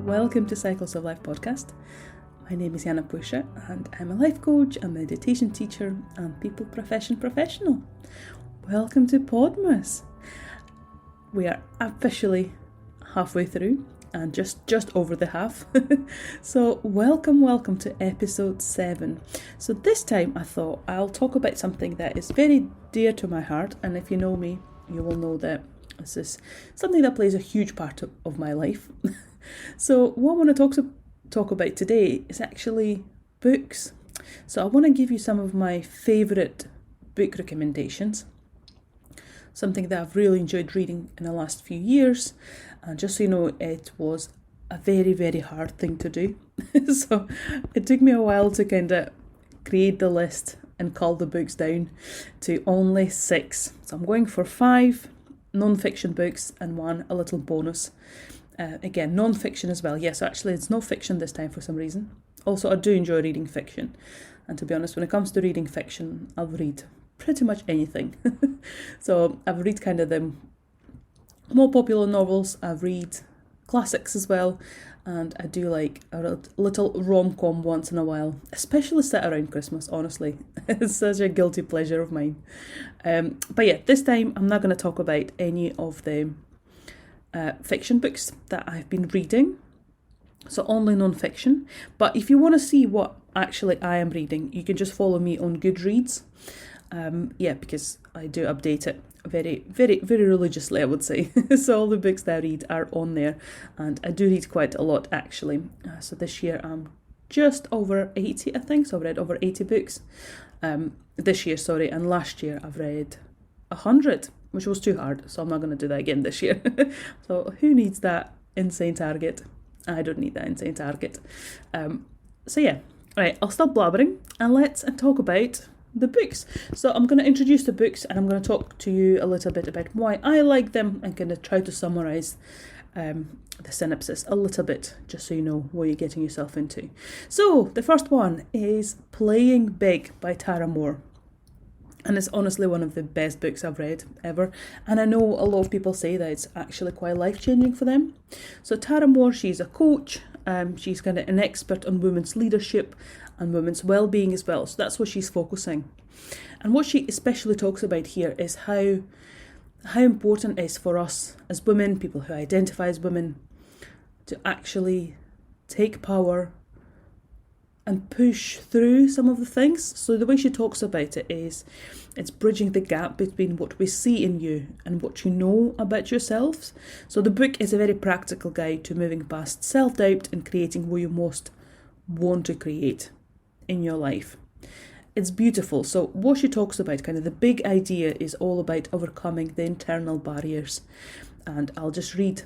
welcome to Cycles of Life podcast. My name is Jana and I'm a life coach, a meditation teacher and people professional. Welcome to Podmas. We are officially halfway through and just over the half. So welcome to episode 7. So this time I thought I'll talk about something that is very dear to my heart, and if you know me, you will know that this is something that plays a huge part of my life. So what I want to talk about today is actually books. So I want to give you some of my favourite book recommendations, something that I've really enjoyed reading in the last few years. And just so you know, it was a very, very hard thing to do. So it took me a while to kind of create the list and cull the books down to only 6. So I'm going for 5 non-fiction books and 1 a little bonus. Again, non-fiction as well. Yes, actually it's no fiction this time for some reason. Also, I do enjoy reading fiction. And to be honest, when it comes to reading fiction, I'll read pretty much anything. So I've read kind of the more popular novels. I've read classics as well. And I do like a little rom-com once in a while, especially set around Christmas, honestly. It's such a guilty pleasure of mine. But yeah, this time I'm not going to talk about any of the fiction books that I've been reading, so only non-fiction. But if you want to see what actually I am reading, you can just follow me on Goodreads. Because I do update it very, very, very religiously, I would say. So all the books that I read are on there, and I do read quite a lot actually. So this year I'm just over 80, I think. So I've read over 80 books this year, and last year I've read 100. Which was too hard, so I'm not going to do that again this year. So who needs that insane target? I don't need that insane target. Right, I'll stop blabbering and let's talk about the books. So I'm going to introduce the books and I'm going to talk to you a little bit about why I like them and kind of try to summarise the synopsis a little bit, just so you know what you're getting yourself into. So the first one is Playing Big by Tara Moore. And it's honestly one of the best books I've read ever. And I know a lot of people say that it's actually quite life-changing for them. So Tara Moore, she's a coach. She's kind of an expert on women's leadership and women's well-being as well. So that's what she's focusing. And what she especially talks about here is how important it is for us as women, people who identify as women, to actually take power and push through some of the things. So the way she talks about it is, it's bridging the gap between what we see in you and what you know about yourselves. So the book is a very practical guide to moving past self-doubt and creating what you most want to create in your life. It's beautiful. So what she talks about, kind of the big idea, is all about overcoming the internal barriers. And I'll just read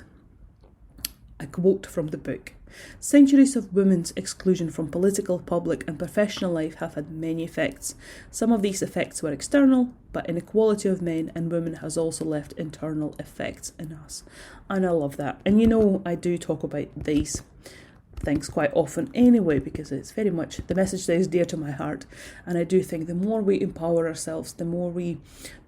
a quote from the book. Centuries of women's exclusion from political, public and professional life have had many effects. Some of these effects were external, but inequality of men and women has also left internal effects in us. And I love that. And you know, I do talk about these things quite often anyway, because it's very much the message that is dear to my heart. And I do think the more we empower ourselves, the more we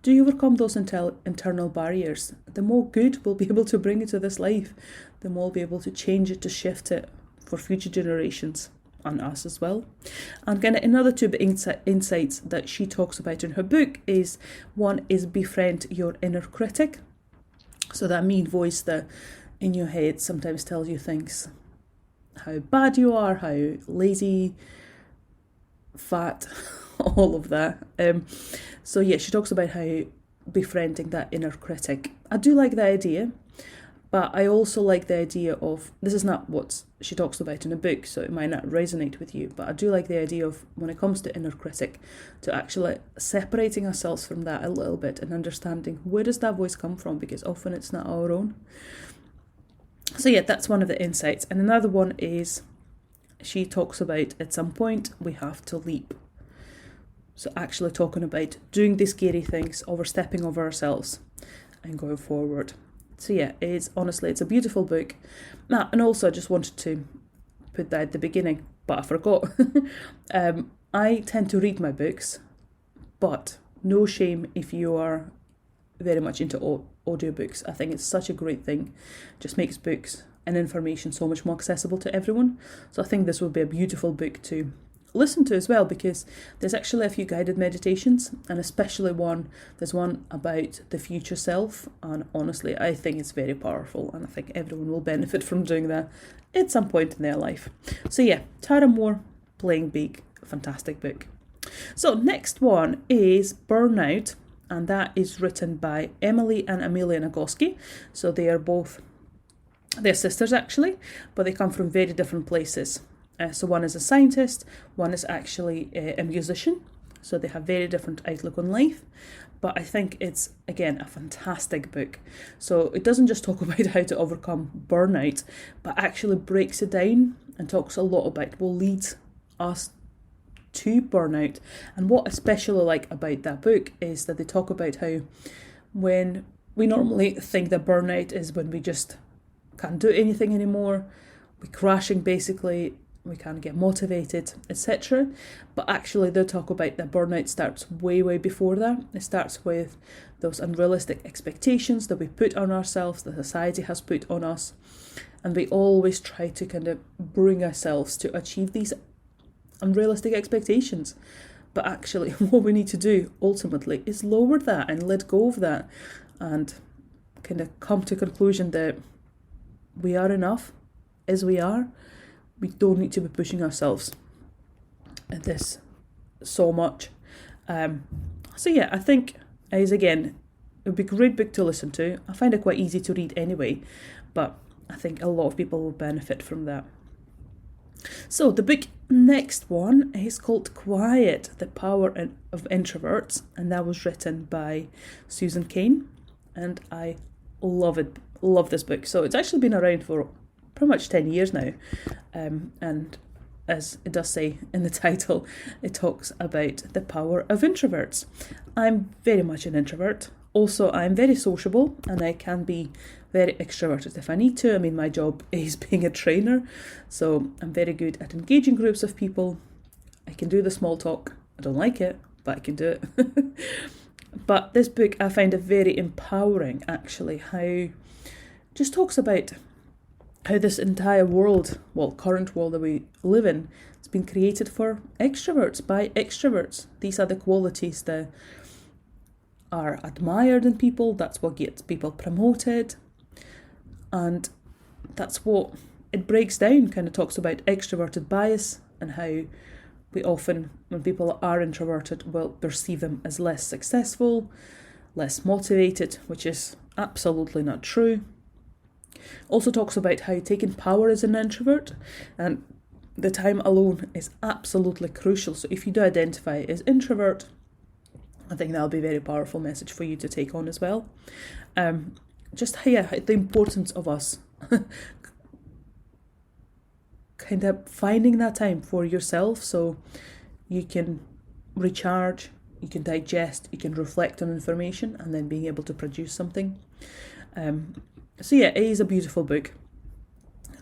do overcome those internal barriers, the more good we'll be able to bring into this life, the more we'll be able to change it, to shift it for future generations and us as well. And kind of another 2 insights that she talks about in her book is, one is befriend your inner critic. So that mean voice that in your head sometimes tells you things, how bad you are, how lazy, fat, all of that. She talks about how befriending that inner critic. I do like the idea, but I also like the idea of, this is not what she talks about in a book, so it might not resonate with you, but I do like the idea of, when it comes to inner critic, to actually separating ourselves from that a little bit and understanding, where does that voice come from, because often it's not our own. So yeah, that's one of the insights. And another one is, she talks about, at some point we have to leap. So actually talking about doing the scary things, overstepping over ourselves and going forward. So yeah, it's a beautiful book. And also I just wanted to put that at the beginning, but I forgot. I tend to read my books, but no shame if you are very much into audiobooks. I think it's such a great thing. Just makes books and information so much more accessible to everyone. So I think this would be a beautiful book to listen to as well, because there's actually a few guided meditations, and especially there's one about the future self, and honestly I think it's very powerful, and I think everyone will benefit from doing that at some point in their life. So yeah, Tara Moore, Playing Big, fantastic book. So next one is Burnout, and that is written by Emily and Amelia Nagoski. So they're sisters actually, but they come from very different places. So one is a scientist, one is actually a musician. So they have very different outlook on life. But I think it's, again, a fantastic book. So it doesn't just talk about how to overcome burnout, but actually breaks it down and talks a lot about what leads us to burnout. And what I especially like about that book is that they talk about how when we normally think that burnout is when we just can't do anything anymore, we're crashing basically, we can't get motivated, etc. But actually they talk about that burnout starts way, way before that. It starts with those unrealistic expectations that we put on ourselves, that society has put on us. And we always try to kind of bring ourselves to achieve these unrealistic expectations. But actually what we need to do ultimately is lower that and let go of that and kind of come to a conclusion that we are enough as we are. We don't need to be pushing ourselves at this so much. So yeah, I think it would be a great book to listen to. I find it quite easy to read anyway, but I think a lot of people will benefit from that. So the book next one is called Quiet, The Power of Introverts, and that was written by Susan Cain, and I love this book. So it's actually been around for pretty much 10 years now, and as it does say in the title, it talks about the power of introverts. I'm very much an introvert. Also, I'm very sociable, and I can be very extroverted if I need to. I mean, my job is being a trainer, so I'm very good at engaging groups of people. I can do the small talk. I don't like it, but I can do it. But this book, I find it very empowering, actually, how it just talks about how this entire world, current world that we live in, has been created for extroverts, by extroverts. These are the qualities that are admired in people. That's what gets people promoted. And that's what it breaks down, kind of talks about extroverted bias and how we often, when people are introverted, will perceive them as less successful, less motivated, which is absolutely not true. Also talks about how taking power as an introvert, and the time alone is absolutely crucial. So if you do identify as introvert, I think that'll be a very powerful message for you to take on as well. The importance of us kind of finding that time for yourself so you can recharge, you can digest, you can reflect on information, and then being able to produce something. It is a beautiful book.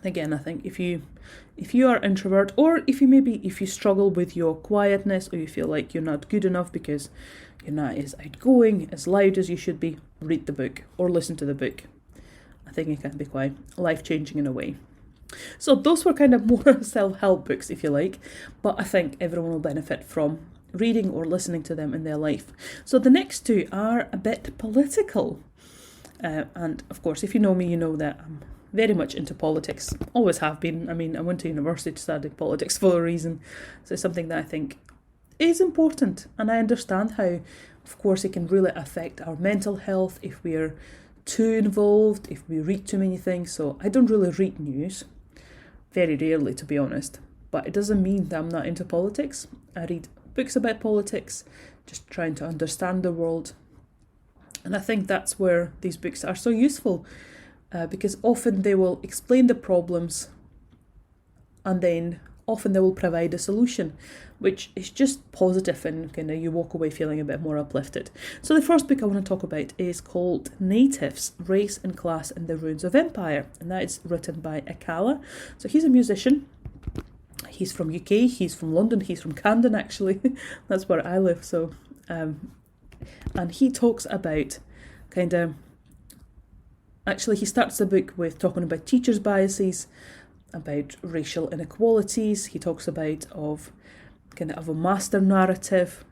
Again, I think if you are introvert, or if you struggle with your quietness, or you feel like you're not good enough because you're not as outgoing, as loud as you should be, read the book or listen to the book. I think it can be quite life-changing in a way. So those were kind of more self-help books, if you like, but I think everyone will benefit from reading or listening to them in their life. So the next two are a bit political. And of course, if you know me, you know that I'm very much into politics. Always have been. I mean, I went to university to study politics for a reason. So it's something that I think is important. And I understand how, of course, it can really affect our mental health if we're too involved, if we read too many things. So I don't really read news. Very rarely, to be honest. But it doesn't mean that I'm not into politics. I read books about politics, just trying to understand the world. And I think that's where these books are so useful, because often they will explain the problems and then often they will provide a solution, which is just positive, and kind of you walk away feeling a bit more uplifted. So the first book I want to talk about is called Natives, Race and Class in the Ruins of Empire, and that is written by Akala. So he's a musician. He's from UK, he's from London, he's from Camden actually. That's where I live. So and he talks about kind of Actually, he starts the book with talking about teachers' biases, about racial inequalities. He talks about of a master narrative.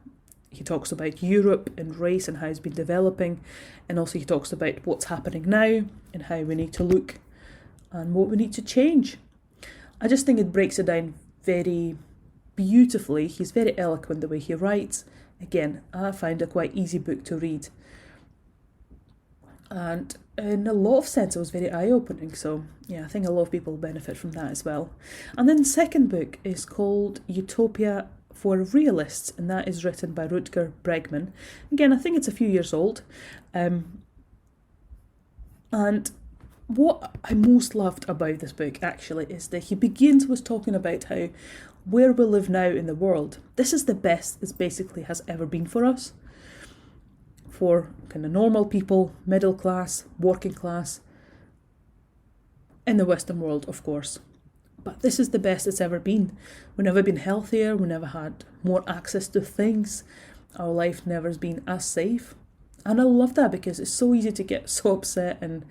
He talks about Europe and race and how it's been developing. And also he talks about what's happening now and how we need to look and what we need to change. I just think it breaks it down very beautifully. He's very eloquent the way he writes. Again, I find a quite easy book to read. And in a lot of sense, it was very eye-opening. So yeah, I think a lot of people benefit from that as well. And then the second book is called Utopia for Realists, and that is written by Rutger Bregman. Again, I think it's a few years old. And what I most loved about this book, actually, is that he begins with talking about how where we live now in the world, this is the best it basically has ever been for us. For kind of normal people, middle class, working class, in the Western world, of course. But this is the best it's ever been. We've never been healthier, we never had more access to things, our life never has been as safe. And I love that because it's so easy to get so upset and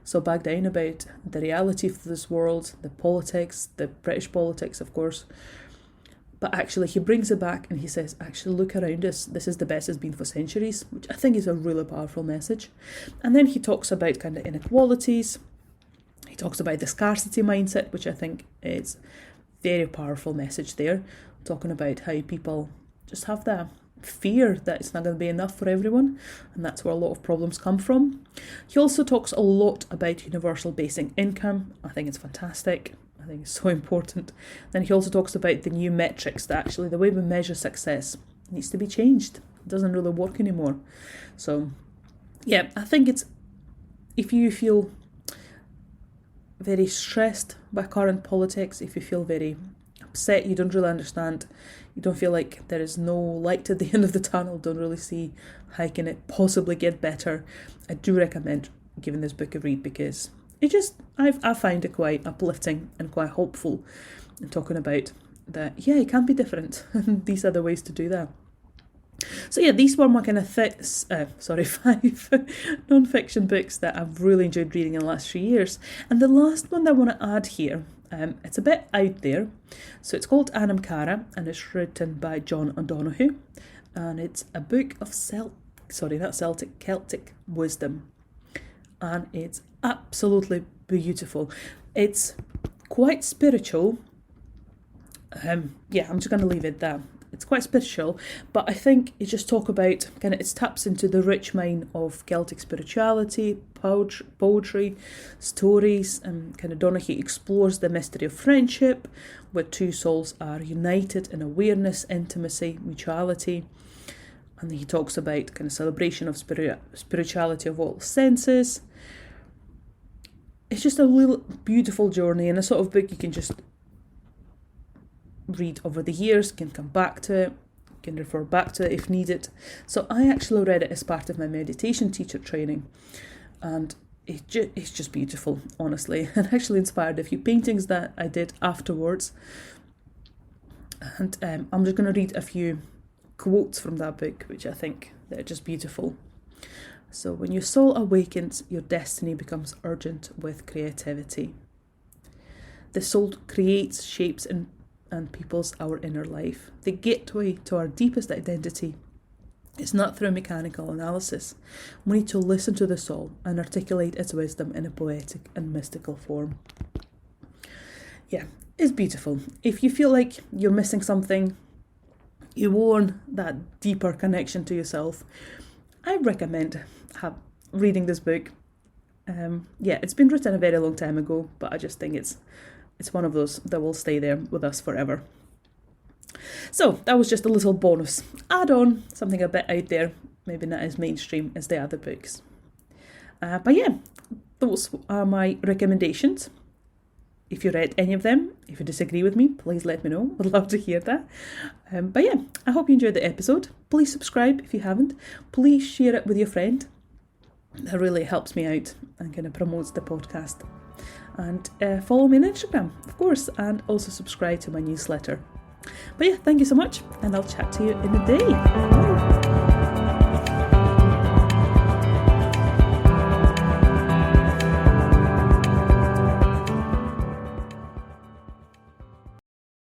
so back down about the reality of this world, the politics, the British politics, of course. But actually he brings it back and he says, actually look around us, this is the best it's been for centuries, which I think is a really powerful message. And then he talks about kind of inequalities. He talks about the scarcity mindset, which I think is very powerful message there. Talking about how people just have that fear that it's not going to be enough for everyone, and that's where a lot of problems come from. He also talks a lot about universal basic income. I think it's fantastic. I think it's so important. Then he also talks about the new metrics, that actually the way we measure success needs to be changed. It doesn't really work anymore. So yeah, I think it's, if you feel very stressed by current politics, if you feel very upset, you don't really understand, you don't feel like there is no light at the end of the tunnel, don't really see how can it possibly get better, I do recommend giving this book a read because it just, I find it quite uplifting and quite hopeful and talking about that, yeah, it can be different and these are the ways to do that. So yeah, these were my kind of 5 non-fiction books that I've really enjoyed reading in the last 3 years. And the last one that I want to add here, it's a bit out there. So it's called Anam Cara and it's written by John O'Donoghue. And it's a book of Celtic wisdom. And it's absolutely beautiful. It's quite spiritual. I'm just going to leave it there. It's quite spiritual, but I think it just talk about it taps into the rich mine of Celtic spirituality, poetry, stories, and Donoghue explores the mystery of friendship, where two souls are united in awareness, intimacy, mutuality. And he talks about celebration of spirituality of all senses. It's just a little beautiful journey and a sort of book you can just read over the years, can come back to it, can refer back to it if needed. So I actually read it as part of my meditation teacher training, and it's just beautiful, honestly, and actually inspired a few paintings that I did afterwards. And I'm just going to read a few quotes from that book, which I think they're just beautiful. So, when your soul awakens, your destiny becomes urgent with creativity. The soul creates, shapes, and peoples our inner life. The gateway to our deepest identity is not through mechanical analysis. We need to listen to the soul and articulate its wisdom in a poetic and mystical form. Yeah, it's beautiful. If you feel like you're missing something, you want that deeper connection to yourself, I recommend reading this book. It's been written a very long time ago, but I just think it's one of those that will stay there with us forever. So that was just a little bonus add-on, something a bit out there, maybe not as mainstream as the other books. But yeah, those are my recommendations. If you read any of them, if you disagree with me, please let me know. I'd love to hear that. But yeah, I hope you enjoyed the episode. Please subscribe if you haven't. Please share it with your friend. That really helps me out and promotes the podcast. And follow me on Instagram, of course, and also subscribe to my newsletter. But yeah, thank you so much, and I'll chat to you in a day. Bye.